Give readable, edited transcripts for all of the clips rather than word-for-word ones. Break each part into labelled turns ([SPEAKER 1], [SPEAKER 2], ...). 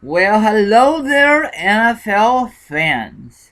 [SPEAKER 1] Well, hello there, NFL fans.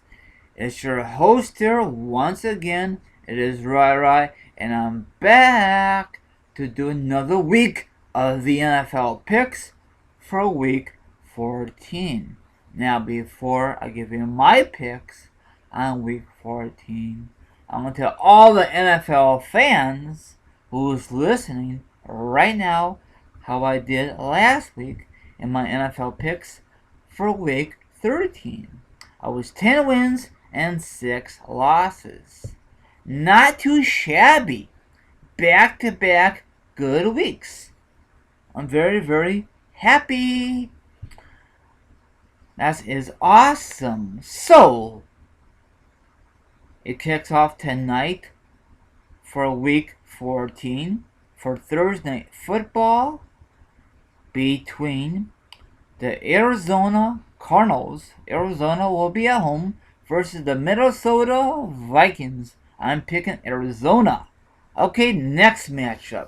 [SPEAKER 1] It's your host here once again. It is Rai, and I'm back to do another week of the NFL picks for week 14. Now, before I give you my picks on week 14, I'm going to tell all the NFL fans who's listening right now how I did last week in my NFL picks for week 13. I was 10 wins and 6 losses. Not too shabby. Back to back good weeks. I'm very, very happy. That is awesome. So, it kicks off tonight for week 14 for Thursday night football between the Arizona Cardinals. Arizona will be at home versus the Minnesota Vikings. I'm picking Arizona. Okay, next matchup.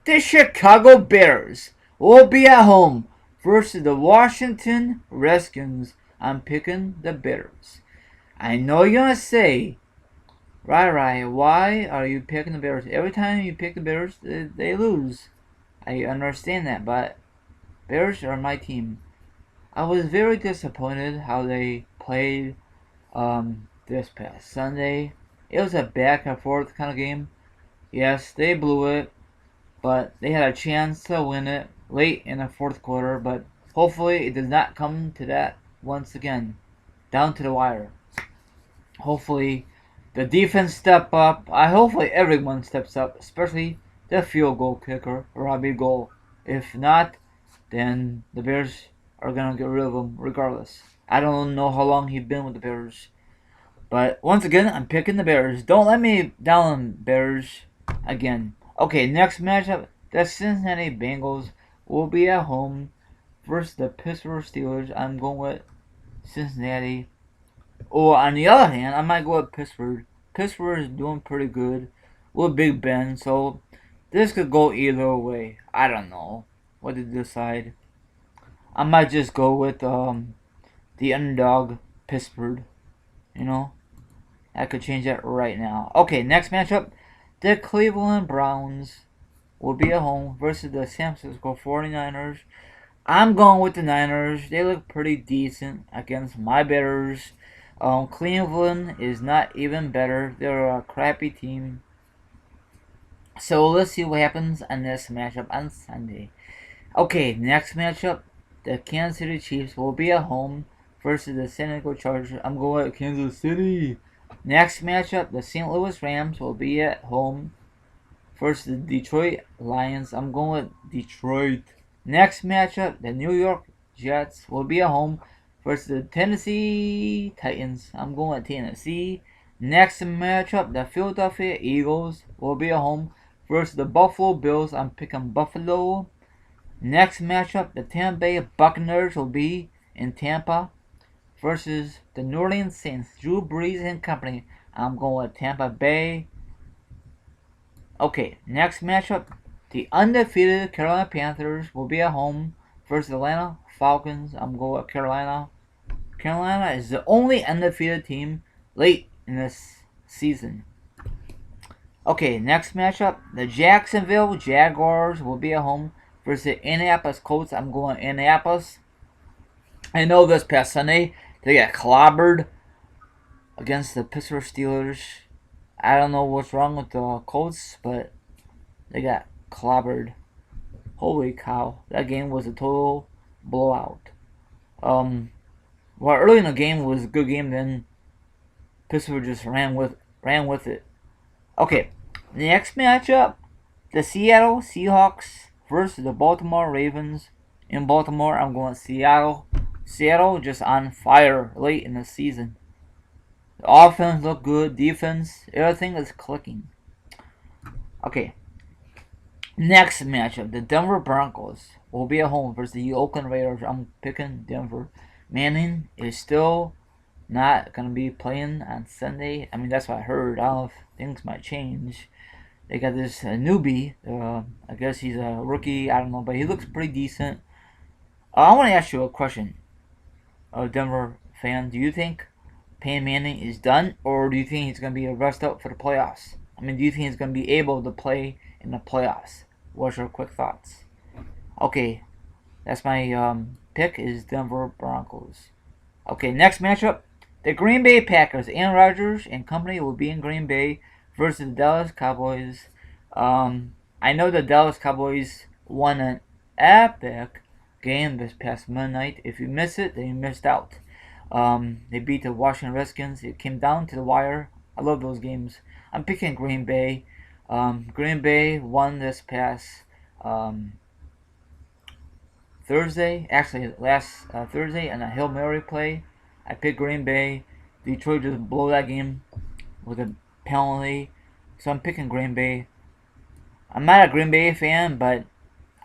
[SPEAKER 1] The Chicago Bears will be at home versus the Washington Redskins. I'm picking the Bears. I know you're gonna say, right, why are you picking the Bears? Every time you pick the Bears, they lose. I understand that, but Bears are my team. I was very disappointed how they played this past Sunday. It was a back and forth kind of game. Yes, they blew it, but they had a chance to win it late in the fourth quarter, but hopefully it does not come to that once again. Down to the wire. Hopefully the defense step up. Hopefully everyone steps up, especially the field goal kicker, Robbie Goal. If not, then the Bears are gonna get rid of him regardless. I don't know how long he's been with the Bears, but once again, I'm picking the Bears. Don't let me down, Bears, again. Okay, next matchup: the Cincinnati Bengals will be at home versus the Pittsburgh Steelers. I'm going with Cincinnati. Or on the other hand, I might go with Pittsburgh. Pittsburgh is doing pretty good with Big Ben, so this could go either way. I don't know what to decide. I might just go with the underdog Pittsburgh. You know, I could change that right now. Okay, next matchup: the Cleveland Browns will be at home versus the San Francisco 49ers. I'm going with the Niners. They look pretty decent against my Bears. Cleveland is not even better. They're a crappy team. So let's see what happens on this matchup on Sunday. Okay, next matchup: the Kansas City Chiefs will be at home versus the San Diego Chargers. I'm going with Kansas City. Next matchup: the St. Louis Rams will be at home versus the Detroit Lions. I'm going with Detroit. Next matchup: the New York Jets will be at home versus the Tennessee Titans. I'm going with Tennessee. Next matchup: the Philadelphia Eagles will be at home versus the Buffalo Bills. I'm picking Buffalo. Next matchup: the Tampa Bay Buccaneers will be in Tampa versus the New Orleans Saints. Drew Brees and company. I'm going with Tampa Bay. Okay, next matchup: the undefeated Carolina Panthers will be at home versus the Atlanta Falcons. I'm going with Carolina. Carolina is the only undefeated team late in this season. Okay, next matchup: the Jacksonville Jaguars will be at home versus the Indianapolis Colts. I'm going Indianapolis. I know this past Sunday they got clobbered against the Pittsburgh Steelers. I don't know what's wrong with the Colts, but they got clobbered. Holy cow! That game was a total blowout. Um, well, early in the game was a good game. Then Pittsburgh just ran with it. Okay, next matchup: the Seattle Seahawks versus the Baltimore Ravens. In Baltimore, I'm going Seattle. Seattle just on fire late in the season. The offense looked good, defense, everything is clicking. Okay, next matchup: the Denver Broncos will be at home versus the Oakland Raiders. I'm picking Denver. Manning is still not gonna be playing on Sunday. I mean, that's what I heard. I don't know if things might change. They got this newbie. I guess he's a rookie. I don't know, but he looks pretty decent. I want to ask you a question. Denver fan, do you think Peyton Manning is done, or do you think he's going to be a rest out for the playoffs? I mean, do you think he's going to be able to play in the playoffs? What's your quick thoughts? Okay, that's my pick is Denver Broncos. Okay, next matchup. The Green Bay Packers, Aaron Rodgers and company will be in Green Bay versus the Dallas Cowboys. I know the Dallas Cowboys won an epic game this past Monday night. If you missed it, then you missed out. They beat the Washington Redskins. It came down to the wire. I love those games. I'm picking Green Bay. Green Bay won this past Thursday, actually last Thursday, on a Hail Mary play. I picked Green Bay. Detroit just blew that game with a penalty. So I'm picking Green Bay. I'm not a Green Bay fan, but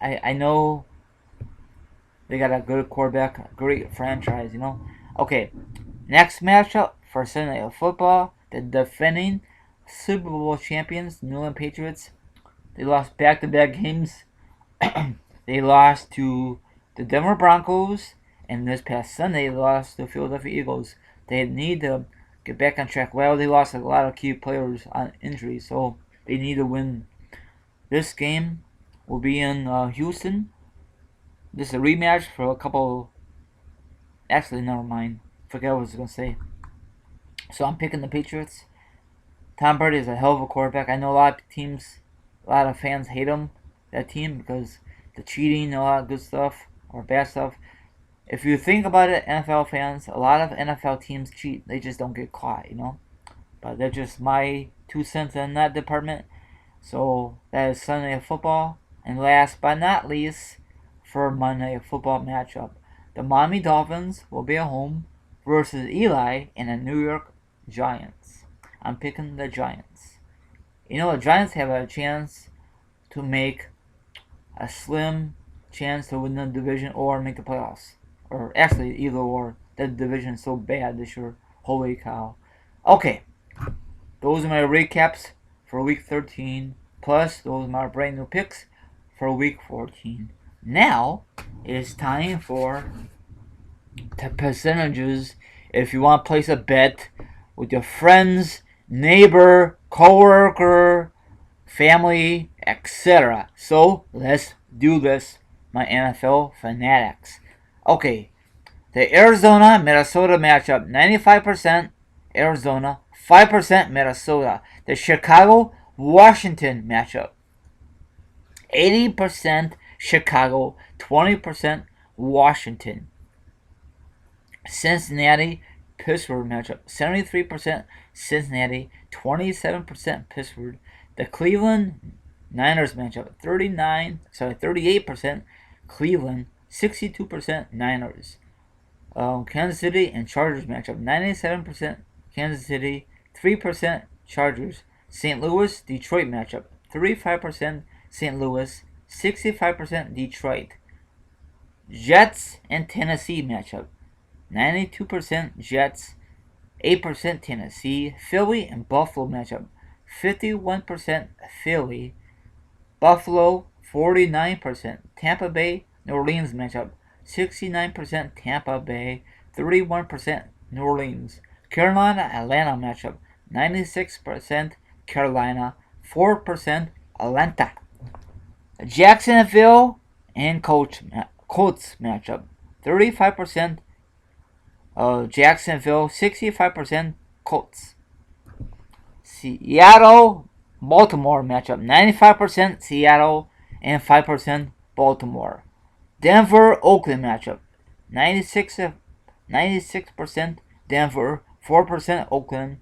[SPEAKER 1] I know they got a good quarterback, a great franchise, you know. Okay, next matchup for Sunday Night Football, the defending Super Bowl champions, New England Patriots. They lost back-to-back games. They lost to the Denver Broncos, and this past Sunday they lost to the Philadelphia Eagles. They need to get back on track. Well, they lost a lot of key players on injury, so they need to win. This game will be in Houston. This is a rematch for a couple. Actually, never mind. Forget what I was gonna say. So I'm picking the Patriots. Tom Brady is a hell of a quarterback. I know a lot of teams, a lot of fans hate him, that team, because the cheating, a lot of good stuff or bad stuff. If you think about it, NFL fans, a lot of NFL teams cheat. They just don't get caught, you know. But that's just my 2 cents in that department. So that is Sunday Night Football. And last but not least, for Monday Night Football matchup, the Miami Dolphins will be at home versus Eli and the New York Giants. I'm picking the Giants. You know, the Giants have a chance to make a slim chance to win the division or make the playoffs. Or actually, either or. The division is so bad this year. Holy cow. Okay, those are my recaps for week 13. Plus, those are my brand new picks for week 14. Now, it is time for the percentages. If you want to place a bet with your friends, neighbor, coworker, family, etc. So, let's do this, my NFL fanatics. Okay, the Arizona Minnesota matchup, 95% Arizona, 5% Minnesota. The Chicago Washington matchup, 80% Chicago, 20% Washington. Cincinnati Pittsburgh matchup, 73% Cincinnati, 27% Pittsburgh. The Cleveland Niners matchup, 38% Cleveland, 62% Niners. Kansas City and Chargers matchup, 97% Kansas City, 3% Chargers. St. Louis Detroit matchup, 35% St. Louis, 65% Detroit. Jets and Tennessee matchup, 92% Jets, 8% Tennessee. Philly and Buffalo matchup, 51% Philly, Buffalo 49%. Tampa Bay New Orleans matchup, 69% Tampa Bay, 31% New Orleans. Carolina Atlanta matchup, 96% Carolina, 4% Atlanta. Jacksonville and Colts matchup, 35% Jacksonville, 65% Colts. Seattle Baltimore matchup, 95% Seattle and 5% Baltimore. Denver Oakland matchup, 96% Denver, 4% Oakland.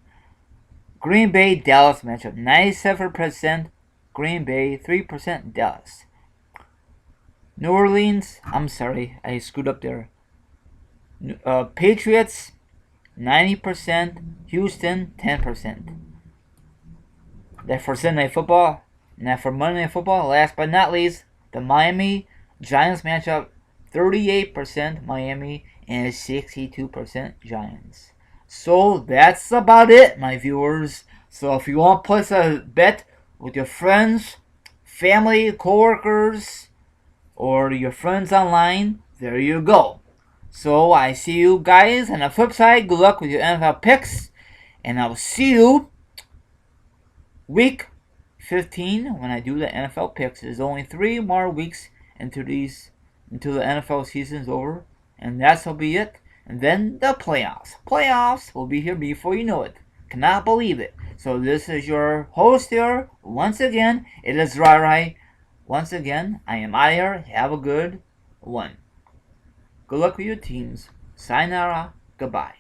[SPEAKER 1] Green Bay Dallas matchup, 97% Green Bay, 3% Dallas. New Orleans, I'm sorry, I screwed up there. Patriots, 90%. Houston, 10%. That for Sunday Night Football. Now for Monday Night Football, last but not least, the Miami Giants matchup, 38% Miami and 62% Giants. So that's about it, my viewers. So if you want to place a bet with your friends, family, coworkers, or your friends online, there you go. So I see you guys on the flip side. Good luck with your NFL picks. And I'll see you week 15 when I do the NFL picks. There's only 3 more weeks until the NFL season's over. And that'll be it. And then the playoffs. Playoffs will be here before you know it. Cannot believe it. So this is your host here. Once again, it is Teamryry. Once again, I am out here. Have a good one. Good luck with your teams. Sayonara. Goodbye.